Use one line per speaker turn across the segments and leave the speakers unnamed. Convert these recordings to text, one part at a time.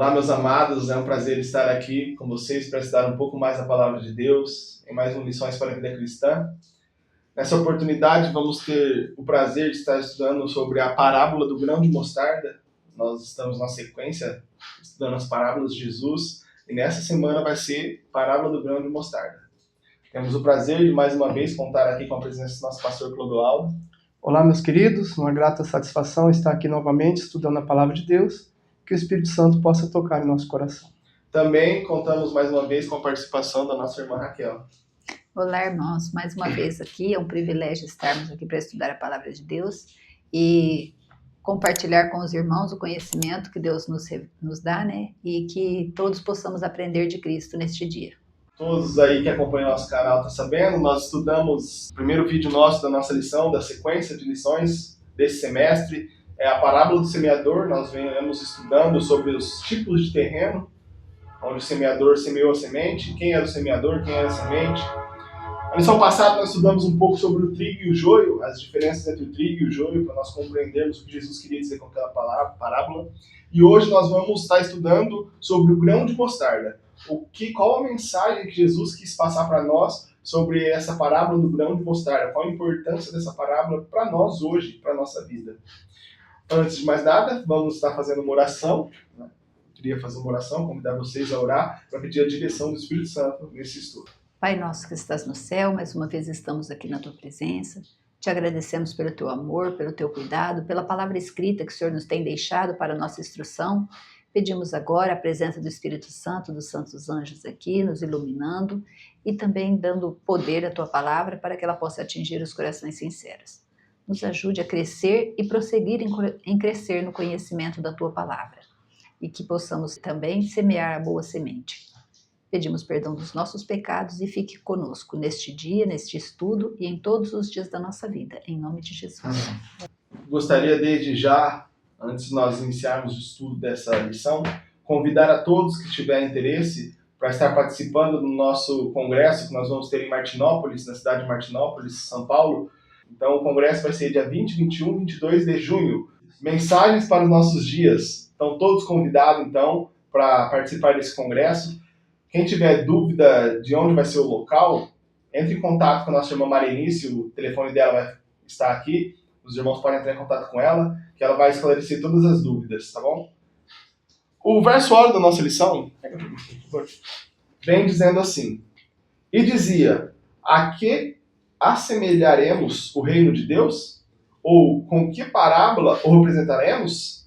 Olá, meus amados, é um prazer estar aqui com vocês para estudar um pouco mais a Palavra de Deus, em mais um Lições para a Vida Cristã. Nessa oportunidade, vamos ter o prazer de estar estudando sobre a parábola do grão de mostarda. Nós estamos na sequência, estudando as parábolas de Jesus, e nessa semana vai ser a parábola do grão de mostarda. Temos o prazer de, mais uma vez, contar aqui com a presença do nosso pastor Clodoaldo.
Olá, meus queridos, uma grata satisfação estar aqui novamente estudando a Palavra de Deus, que o Espírito Santo possa tocar em nosso coração.
Também contamos mais uma vez com a participação da nossa irmã Raquel.
Olá, irmãos, mais uma vez aqui, é um privilégio estarmos aqui para estudar a Palavra de Deus e compartilhar com os irmãos o conhecimento que Deus nos dá, né? E que todos possamos aprender de Cristo neste dia.
Todos aí que acompanham o nosso canal estão sabendo, nós estudamos o primeiro vídeo nosso da nossa lição, da sequência de lições desse semestre, é a parábola do semeador. Nós venhamos estudando sobre os tipos de terreno, onde o semeador semeou a semente, quem era o semeador, quem era a semente. Na lição passada nós estudamos um pouco sobre o trigo e o joio, as diferenças entre o trigo e o joio, para nós compreendermos o que Jesus queria dizer com aquela parábola. E hoje nós vamos estar estudando sobre o grão de mostarda. Qual a mensagem que Jesus quis passar para nós sobre essa parábola do grão de mostarda? Qual a importância dessa parábola para nós hoje, para a nossa vida? Antes de mais nada, vamos estar fazendo uma oração. Eu queria fazer uma oração, convidar vocês a orar para pedir a direção do Espírito Santo nesse estudo.
Pai nosso que estás no céu, mais uma vez estamos aqui na tua presença. Te agradecemos pelo teu amor, pelo teu cuidado, pela palavra escrita que o Senhor nos tem deixado para a nossa instrução. Pedimos agora a presença do Espírito Santo, dos santos anjos aqui, nos iluminando e também dando poder à tua palavra para que ela possa atingir os corações sinceros. Nos ajude a crescer e prosseguir em crescer no conhecimento da tua palavra e que possamos também semear a boa semente. Pedimos perdão dos nossos pecados e fique conosco neste dia, neste estudo e em todos os dias da nossa vida, em nome de Jesus.
Gostaria desde já, antes de nós iniciarmos o estudo dessa lição, convidar a todos que tiverem interesse para estar participando do nosso congresso que nós vamos ter em Martinópolis, na cidade de Martinópolis, São Paulo. Então o congresso vai ser dia 20, 21, 22 de junho. Mensagens para os nossos dias. Estão todos convidados, então, para participar desse congresso. Quem tiver dúvida de onde vai ser o local, entre em contato com a nossa irmã Marinice, o telefone dela vai estar aqui. Os irmãos podem entrar em contato com ela, que ela vai esclarecer todas as dúvidas, tá bom? O verso-óleo da nossa lição vem dizendo assim: E dizia, a que assemelharemos o reino de Deus? Ou com que parábola o representaremos?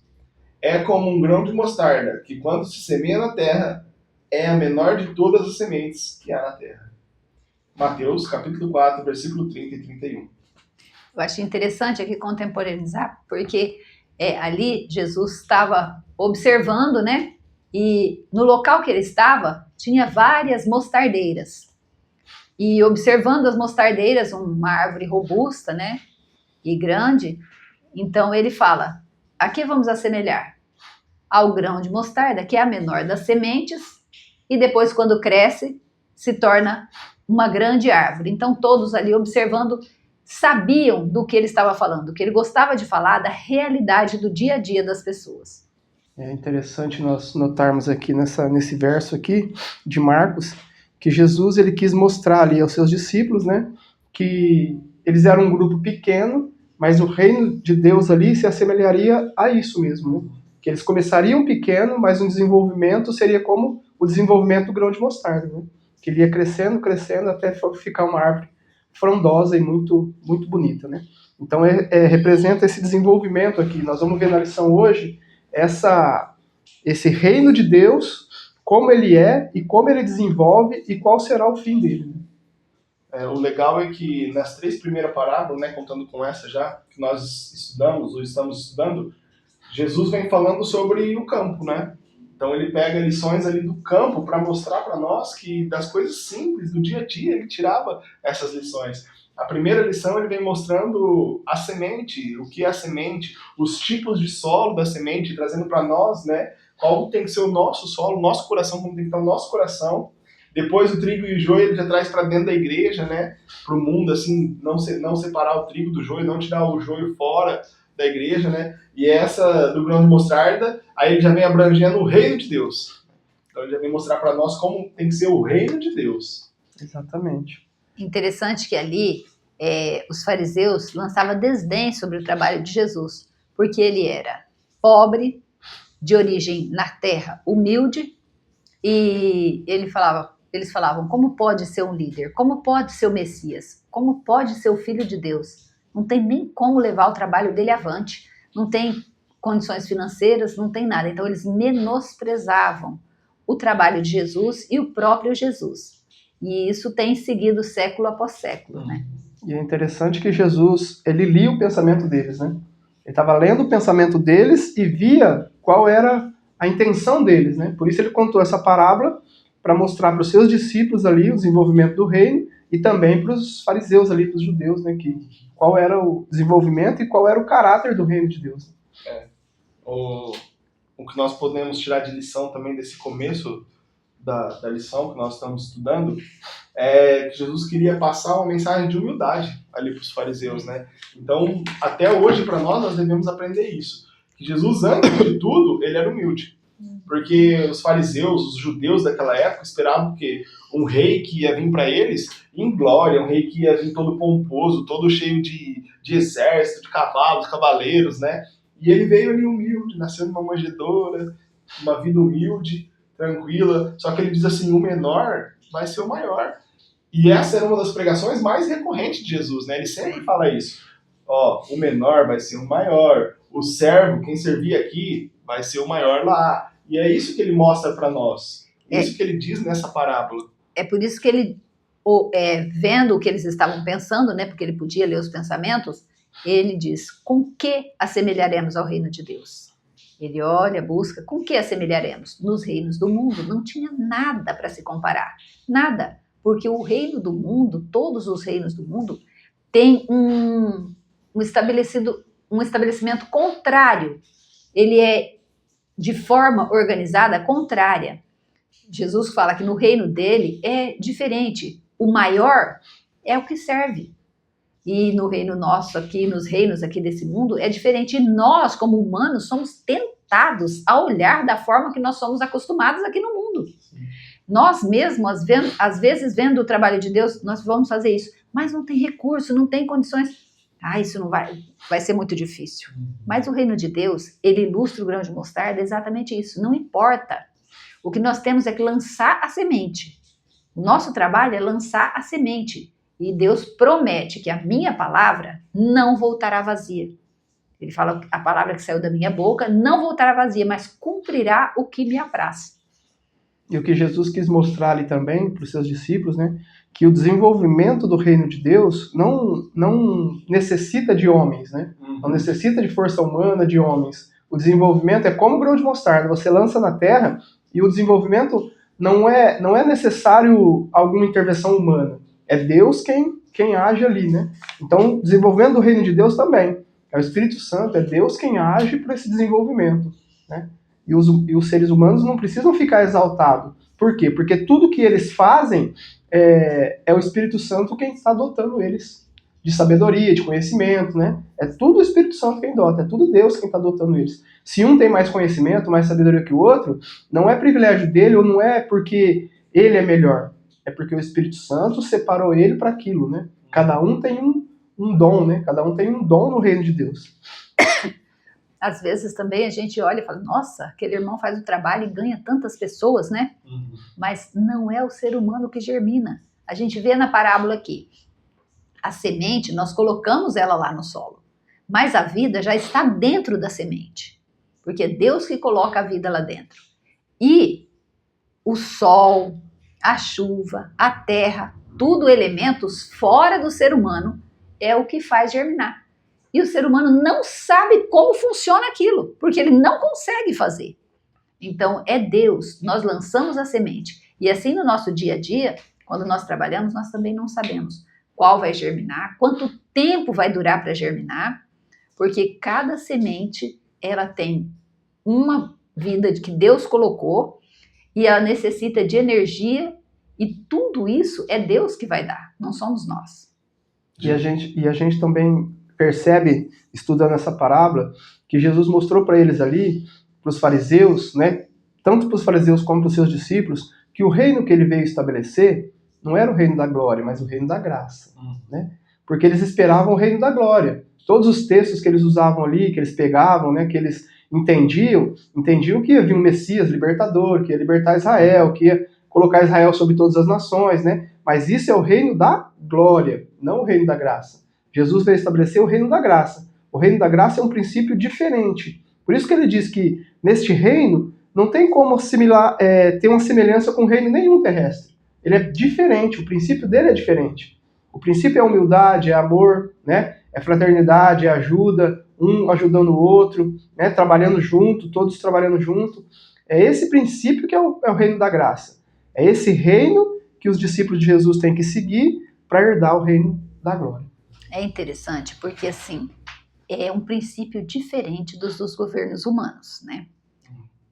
É como um grão de mostarda, que quando se semeia na terra, é a menor de todas as sementes que há na terra. Mateus, capítulo 4, versículo 30 e 31.
Eu acho interessante aqui contemporaneizar, porque ali Jesus estava observando, né? E no local que ele estava, tinha várias mostardeiras. E observando as mostardeiras, uma árvore robusta, né? E grande, então ele fala, a que vamos assemelhar? Ao grão de mostarda, que é a menor das sementes, e depois quando cresce, se torna uma grande árvore. Então todos ali observando, sabiam do que ele estava falando, que ele gostava de falar da realidade do dia a dia das pessoas.
É interessante nós notarmos aqui nesse verso aqui de Marcos, que Jesus ele quis mostrar ali aos seus discípulos, né, que eles eram um grupo pequeno, mas o reino de Deus ali se assemelharia a isso mesmo, né? Que eles começariam pequeno, mas o desenvolvimento seria como o desenvolvimento do grão de mostarda, né? Que ele ia crescendo, crescendo até ficar uma árvore frondosa e muito, muito bonita, né? Então representa esse desenvolvimento aqui. Nós vamos ver na lição hoje esse reino de Deus, como ele é e como ele desenvolve e qual será o fim dele.
O legal é que nas 3 primeiras parábolas, né, contando com essa já, que nós estudamos ou estamos estudando, Jesus vem falando sobre o campo, né? Então ele pega lições ali do campo para mostrar para nós que das coisas simples do dia a dia ele tirava essas lições. A primeira lição ele vem mostrando a semente, o que é a semente, os tipos de solo da semente, trazendo para nós, né, qual tem que ser o nosso solo, o nosso coração, como tem que estar o nosso coração. Depois o trigo e o joio ele já traz para dentro da igreja, né, para o mundo, assim, não separar o trigo do joio, não tirar o joio fora, da igreja, né? E essa do grão de mostarda, aí ele já vem abrangendo o reino de Deus. Então ele já vem mostrar para nós como tem que ser o reino de Deus.
Exatamente.
Interessante que ali os fariseus lançavam desdém sobre o trabalho de Jesus, porque ele era pobre, de origem na terra humilde, e eles falavam, como pode ser um líder? Como pode ser o Messias? Como pode ser o Filho de Deus? Não tem nem como levar o trabalho dele avante, não tem condições financeiras, não tem nada. Então eles menosprezavam o trabalho de Jesus e o próprio Jesus. E isso tem seguido século após século, né?
E é interessante que Jesus, ele lia o pensamento deles, né? Ele estava lendo o pensamento deles e via qual era a intenção deles, né? Por isso ele contou essa parábola para mostrar para os seus discípulos ali o desenvolvimento do reino e também para os fariseus ali, para os judeus, né? Que qual era o desenvolvimento e qual era o caráter do reino de Deus.
O que nós podemos tirar de lição também desse começo da lição que nós estamos estudando é que Jesus queria passar uma mensagem de humildade ali para os fariseus, né? Então, até hoje, para nós devemos aprender isso. Que Jesus, antes de tudo, ele era humilde. Porque os fariseus, os judeus daquela época, esperavam que um rei que ia vir para eles em glória, um rei que ia vir todo pomposo, todo cheio de exército, de cavalos, cavaleiros, né? E ele veio ali humilde, nasceu numa manjedoura, uma vida humilde, tranquila. Só que ele diz assim, o menor vai ser o maior. E essa era uma das pregações mais recorrentes de Jesus, né? Ele sempre fala isso. Ó, o menor vai ser o maior. O servo, quem servia aqui, vai ser o maior lá. E é isso que ele mostra para nós. É isso que ele diz nessa parábola.
É por isso que ele, vendo o que eles estavam pensando, né? Porque ele podia ler os pensamentos, ele diz, com que assemelharemos ao reino de Deus? Ele olha, busca, com que assemelharemos? Nos reinos do mundo não tinha nada para se comparar. Nada. Porque o reino do mundo, todos os reinos do mundo, tem um estabelecimento contrário. Ele é de forma organizada contrária. Jesus fala que no reino dele é diferente. O maior é o que serve. E no reino nosso aqui, nos reinos aqui desse mundo, é diferente. E nós, como humanos, somos tentados a olhar da forma que nós somos acostumados aqui no mundo. Nós mesmos, às vezes, vendo o trabalho de Deus, nós vamos fazer isso. Mas não tem recurso, não tem condições. Isso não vai ser muito difícil. Mas o reino de Deus, ele ilustra o grão de mostarda, é exatamente isso. Não importa. O que nós temos é que lançar a semente. O nosso trabalho é lançar a semente. E Deus promete que a minha palavra não voltará vazia. Ele fala, a palavra que saiu da minha boca não voltará vazia, mas cumprirá o que me apraz.
E o que Jesus quis mostrar ali também para os seus discípulos, né? Que o desenvolvimento do reino de Deus não necessita de homens, né? Não necessita de força humana, de homens. O desenvolvimento é como o grão de mostarda. Você lança na terra e o desenvolvimento não é necessário alguma intervenção humana. É Deus quem age ali, né? Então, o desenvolvimento do reino de Deus também. É o Espírito Santo, é Deus quem age para esse desenvolvimento, né? E os seres humanos não precisam ficar exaltados. Por quê? Porque tudo que eles fazem é o Espírito Santo quem está dotando eles de sabedoria, de conhecimento, né? É tudo o Espírito Santo quem dota, é tudo Deus quem está dotando eles. Se um tem mais conhecimento, mais sabedoria que o outro, não é privilégio dele ou não é porque ele é melhor. É porque o Espírito Santo separou ele para aquilo, né? Cada um tem um dom, né? Cada um tem um dom no reino de Deus.
Às vezes também a gente olha e fala, nossa, aquele irmão faz o trabalho e ganha tantas pessoas, né? Mas não é o ser humano que germina. A gente vê na parábola aqui, a semente, nós colocamos ela lá no solo, mas a vida já está dentro da semente, porque é Deus que coloca a vida lá dentro. E o sol, a chuva, a terra, tudo elementos fora do ser humano, é o que faz germinar. E o ser humano não sabe como funciona aquilo, porque ele não consegue fazer. Então, é Deus, nós lançamos a semente. E assim no nosso dia a dia, quando nós trabalhamos, nós também não sabemos qual vai germinar, quanto tempo vai durar para germinar, porque cada semente, ela tem uma vida que Deus colocou e ela necessita de energia e tudo isso é Deus que vai dar, não somos nós.
E a gente também percebe, estudando essa parábola, que Jesus mostrou para eles ali, para os fariseus, né, tanto para os fariseus como para os seus discípulos, que o reino que ele veio estabelecer não era o reino da glória, mas o reino da graça, né? Porque eles esperavam o reino da glória. Todos os textos que eles usavam ali, que eles pegavam, né, que eles entendiam que ia vir um Messias libertador, que ia libertar Israel, que ia colocar Israel sobre todas as nações, né? Mas isso é o reino da glória, não o reino da graça. Jesus veio estabelecer o reino da graça. O reino da graça é um princípio diferente. Por isso que ele diz que neste reino não tem como assimilar, ter uma semelhança com o reino nenhum terrestre. Ele é diferente, o princípio dele é diferente. O princípio é humildade, é amor, né? É fraternidade, é ajuda, um ajudando o outro, né? Trabalhando junto, todos trabalhando junto. É esse princípio que é o reino da graça. É esse reino que os discípulos de Jesus têm que seguir para herdar o reino da glória.
É interessante porque, assim, é um princípio diferente dos governos humanos, né?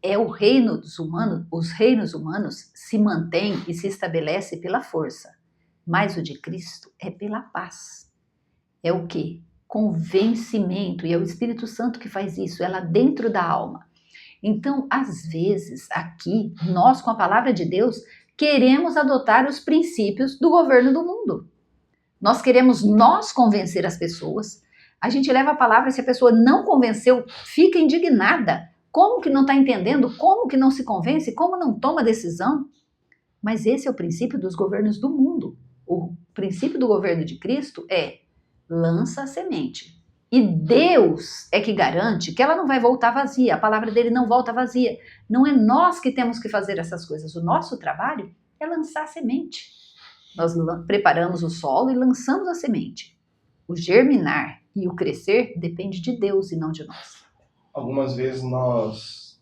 É o reino dos humanos, os reinos humanos se mantêm e se estabelecem pela força, mas o de Cristo é pela paz. É o quê? Convencimento, e é o Espírito Santo que faz isso, é lá dentro da alma. Então, às vezes, aqui, nós com a palavra de Deus, queremos adotar os princípios do governo do mundo. Nós queremos convencer as pessoas. A gente leva a palavra, se a pessoa não convenceu, fica indignada. Como que não está entendendo? Como que não se convence? Como não toma decisão? Mas esse é o princípio dos governos do mundo. O princípio do governo de Cristo é lança a semente. E Deus é que garante que ela não vai voltar vazia. A palavra dele não volta vazia. Não é nós que temos que fazer essas coisas. O nosso trabalho é lançar a semente. Nós preparamos o solo e lançamos a semente. O germinar e o crescer depende de Deus e não de nós.
Algumas vezes nós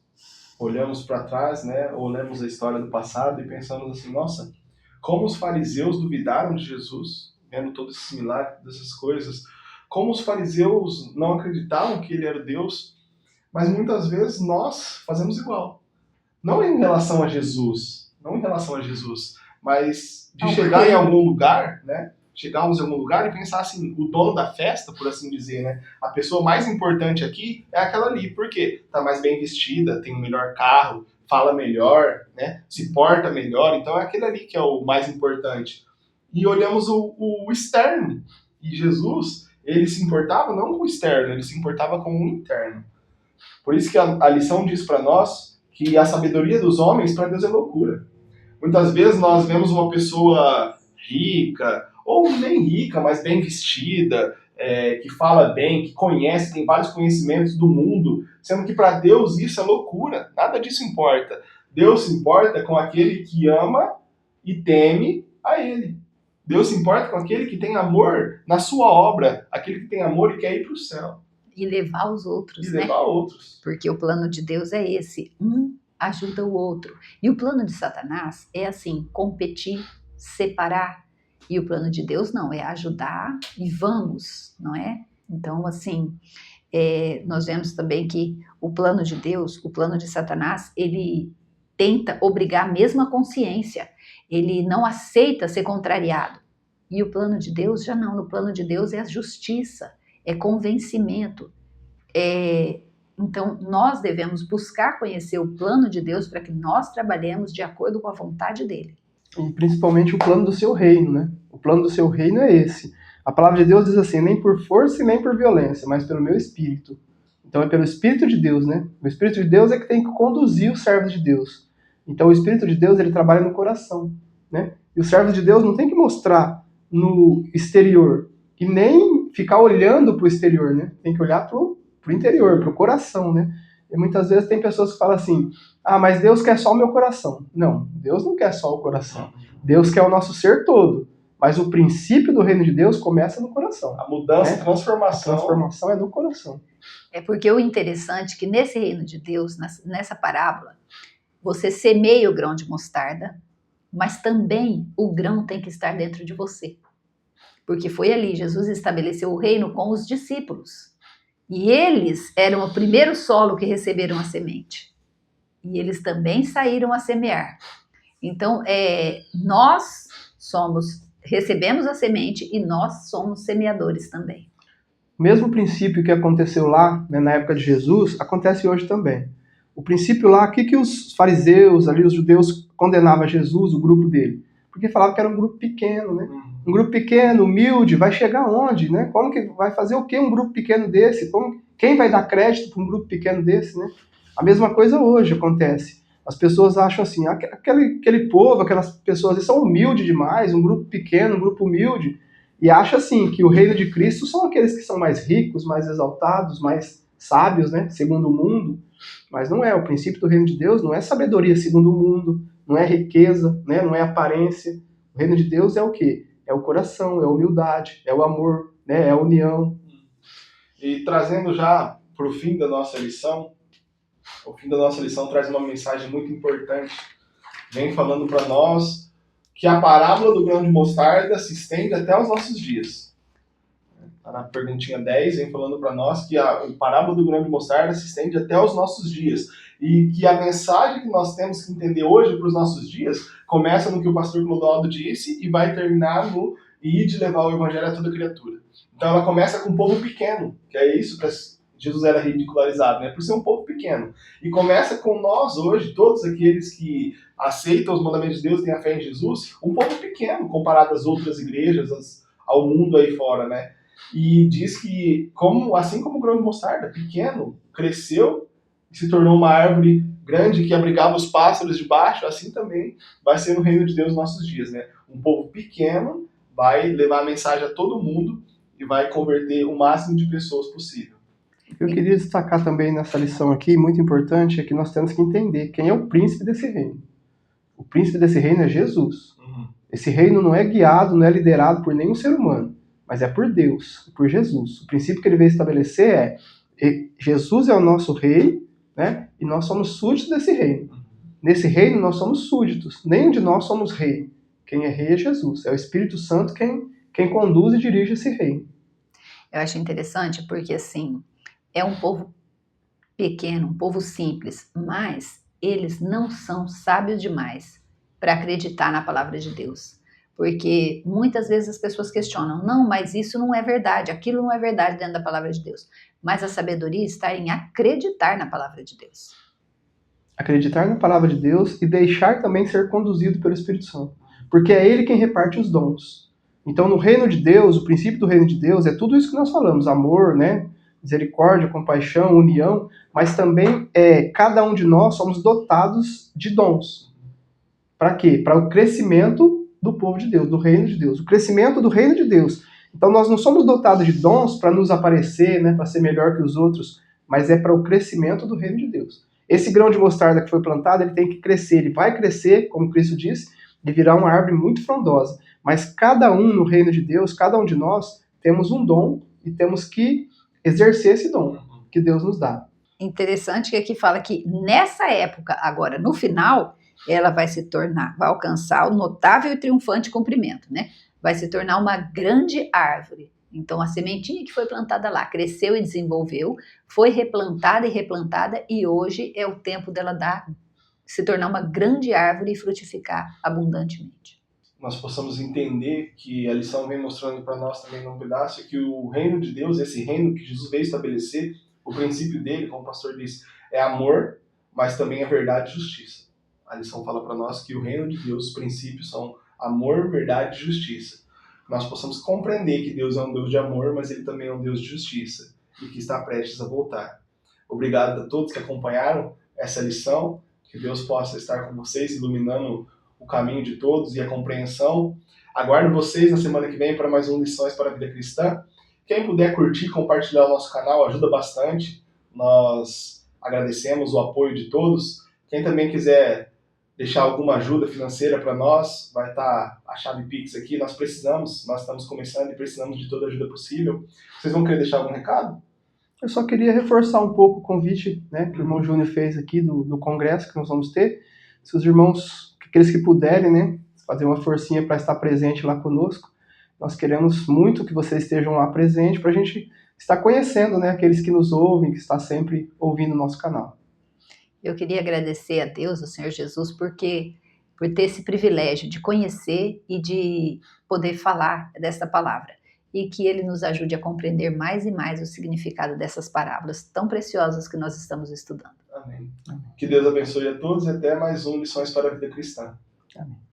olhamos para trás, né, olhamos a história do passado e pensamos assim, nossa, como os fariseus duvidaram de Jesus, vendo todo esse milagre, dessas coisas, como os fariseus não acreditavam que ele era Deus, mas muitas vezes nós fazemos igual. Não em relação a Jesus, mas de chegar em algum lugar, né, chegarmos em algum lugar e pensar assim, o dono da festa, por assim dizer, né? A pessoa mais importante aqui é aquela ali. Por quê? Tá mais bem vestida, tem um melhor carro, fala melhor, né? Se porta melhor. Então é aquele ali que é o mais importante. E olhamos o externo. E Jesus, ele se importava não com o externo, ele se importava com o interno. Por isso que a lição diz para nós que a sabedoria dos homens para Deus é loucura. Muitas vezes nós vemos uma pessoa rica, ou nem rica, mas bem vestida, que fala bem, que conhece, tem vários conhecimentos do mundo, sendo que para Deus isso é loucura, nada disso importa. Deus se importa com aquele que ama e teme a Ele. Deus se importa com aquele que tem amor na sua obra, aquele que tem amor e quer ir para o céu.
E levar os outros,
né?
Porque o plano de Deus é esse, um ajuda o outro. E o plano de Satanás é assim, competir, separar. E o plano de Deus não, é ajudar e vamos, não é? Então, assim, nós vemos também que o plano de Deus, o plano de Satanás, ele tenta obrigar mesmo a consciência. Ele não aceita ser contrariado. E o plano de Deus já não. No plano de Deus é a justiça, é convencimento. Então, nós devemos buscar conhecer o plano de Deus para que nós trabalhemos de acordo com a vontade dele.
E principalmente o plano do seu reino, né? O plano do seu reino é esse. A palavra de Deus diz assim, nem por força e nem por violência, mas pelo meu espírito. Então é pelo Espírito de Deus, né? O Espírito de Deus é que tem que conduzir os servos de Deus. Então o Espírito de Deus, ele trabalha no coração, né? E os servos de Deus não tem que mostrar no exterior, e nem ficar olhando para o exterior, né? Tem que olhar para o interior, para o coração, né? E muitas vezes tem pessoas que falam assim, mas Deus quer só o meu coração. Não, Deus não quer só o coração. Deus quer o nosso ser todo. Mas o princípio do reino de Deus começa no coração.
A mudança, a transformação.
A transformação é no coração.
É porque o interessante é que nesse reino de Deus, nessa parábola, você semeia o grão de mostarda, mas também o grão tem que estar dentro de você. Porque foi ali, Jesus estabeleceu o reino com os discípulos. E eles eram o primeiro solo que receberam a semente. E eles também saíram a semear. Então, nós recebemos a semente e nós somos semeadores também.
O mesmo princípio que aconteceu lá, né, na época de Jesus, acontece hoje também. O princípio lá, o que os fariseus, ali os judeus, condenavam Jesus, o grupo dele? Porque falavam que era um grupo pequeno, né? Um grupo pequeno, humilde, vai chegar onde, né? Como que vai fazer o que um grupo pequeno desse? Quem vai dar crédito para um grupo pequeno desse, né? A mesma coisa hoje acontece. As pessoas acham assim, aquele povo, aquelas pessoas são humildes demais, um grupo pequeno, um grupo humilde, e acha assim que o reino de Cristo são aqueles que são mais ricos, mais exaltados, mais sábios, né? Segundo o mundo. Mas não é. O princípio do reino de Deus não é sabedoria segundo o mundo, não é riqueza, né? Não é aparência. O reino de Deus é o quê? É o coração, é a humildade, é o amor, né? É a união.
E trazendo já para o fim da nossa lição, o fim da nossa lição traz uma mensagem muito importante. Vem falando para nós que a parábola do grão de mostarda se estende até os nossos dias. Na perguntinha 10, vem falando para nós que a parábola do grão de mostarda se estende até os nossos dias. E que a mensagem que nós temos que entender hoje para os nossos dias começa no que o pastor Clodoaldo disse e vai terminar no ir de levar o evangelho a toda criatura. Então ela começa com um povo pequeno, que é isso que Jesus era ridicularizado, né? Por ser um povo pequeno. E começa com nós hoje, todos aqueles que aceitam os mandamentos de Deus e têm a fé em Jesus, um povo pequeno comparado às outras igrejas, ao mundo aí fora, né? E diz que, assim como o grão de mostarda, pequeno, cresceu e se tornou uma árvore grande que abrigava os pássaros de baixo, assim também vai ser no reino de Deus nos nossos dias, né? Um povo pequeno vai levar a mensagem a todo mundo e vai converter o máximo de pessoas possível.
O que eu queria destacar também nessa lição aqui, muito importante, é que nós temos que entender quem é o príncipe desse reino. O príncipe desse reino é Jesus. Esse reino não é guiado, não é liderado por nenhum ser humano, mas é por Deus, por Jesus. O princípio que ele veio estabelecer é Jesus é o nosso rei, né? E nós somos súditos desse reino. Nesse reino nós somos súditos, nenhum de nós somos rei. Quem é rei é Jesus, é o Espírito Santo quem conduz e dirige esse reino.
Eu acho interessante porque, assim, é um povo pequeno, um povo simples, mas eles não são sábios demais para acreditar na palavra de Deus. Porque muitas vezes as pessoas questionam, não, mas isso não é verdade, aquilo não é verdade dentro da palavra de Deus. Mas a sabedoria está em acreditar na palavra de Deus.
Acreditar na palavra de Deus e deixar também ser conduzido pelo Espírito Santo. Porque é ele quem reparte os dons. Então, no reino de Deus, o princípio do reino de Deus é tudo isso que nós falamos, amor, né? Misericórdia, compaixão, união, mas também cada um de nós somos dotados de dons. Para quê? Para o crescimento do povo de Deus, do reino de Deus. O crescimento do reino de Deus. Então nós não somos dotados de dons para nos aparecer, né, para ser melhor que os outros, mas é para o crescimento do reino de Deus. Esse grão de mostarda que foi plantado, ele tem que crescer, ele vai crescer, como Cristo disse, e virar uma árvore muito frondosa. Mas cada um no reino de Deus, cada um de nós, temos um dom e temos que exercer esse dom que Deus nos dá.
Interessante que aqui fala que nessa época, agora no final, ela vai alcançar o notável e triunfante cumprimento, né? Vai se tornar uma grande árvore. Então a sementinha que foi plantada lá cresceu e desenvolveu, foi replantada e hoje é o tempo dela se tornar uma grande árvore e frutificar abundantemente.
Nós possamos entender que a lição vem mostrando para nós também num pedaço que o reino de Deus, esse reino que Jesus veio estabelecer, o princípio dele, como o pastor disse, é amor, mas também é verdade e justiça. A lição fala para nós que o reino de Deus, os princípios são amor, verdade e justiça. Nós possamos compreender que Deus é um Deus de amor, mas ele também é um Deus de justiça e que está prestes a voltar. Obrigado a todos que acompanharam essa lição, que Deus possa estar com vocês, iluminando o caminho de todos e a compreensão. Aguardo vocês na semana que vem para mais um Lições para a Vida Cristã. Quem puder curtir, compartilhar o nosso canal, ajuda bastante. Nós agradecemos o apoio de todos. Quem também quiser deixar alguma ajuda financeira para nós, vai estar a chave Pix aqui. Nós estamos começando e precisamos de toda a ajuda possível. Vocês vão querer deixar algum recado?
Eu só queria reforçar um pouco o convite, né, que o irmão Júnior fez aqui do congresso que nós vamos ter. Se os irmãos, aqueles que puderem, né, fazer uma forcinha para estar presente lá conosco, nós queremos muito que vocês estejam lá presentes para a gente estar conhecendo, né, aqueles que nos ouvem, que estão sempre ouvindo o nosso canal.
Eu queria agradecer a Deus, ao Senhor Jesus, por ter esse privilégio de conhecer e de poder falar dessa palavra. e que Ele nos ajude a compreender mais e mais o significado dessas parábolas tão preciosas que nós estamos estudando.
Amém. Que Deus abençoe a todos e até mais um Lições para a Vida Cristã.
Amém.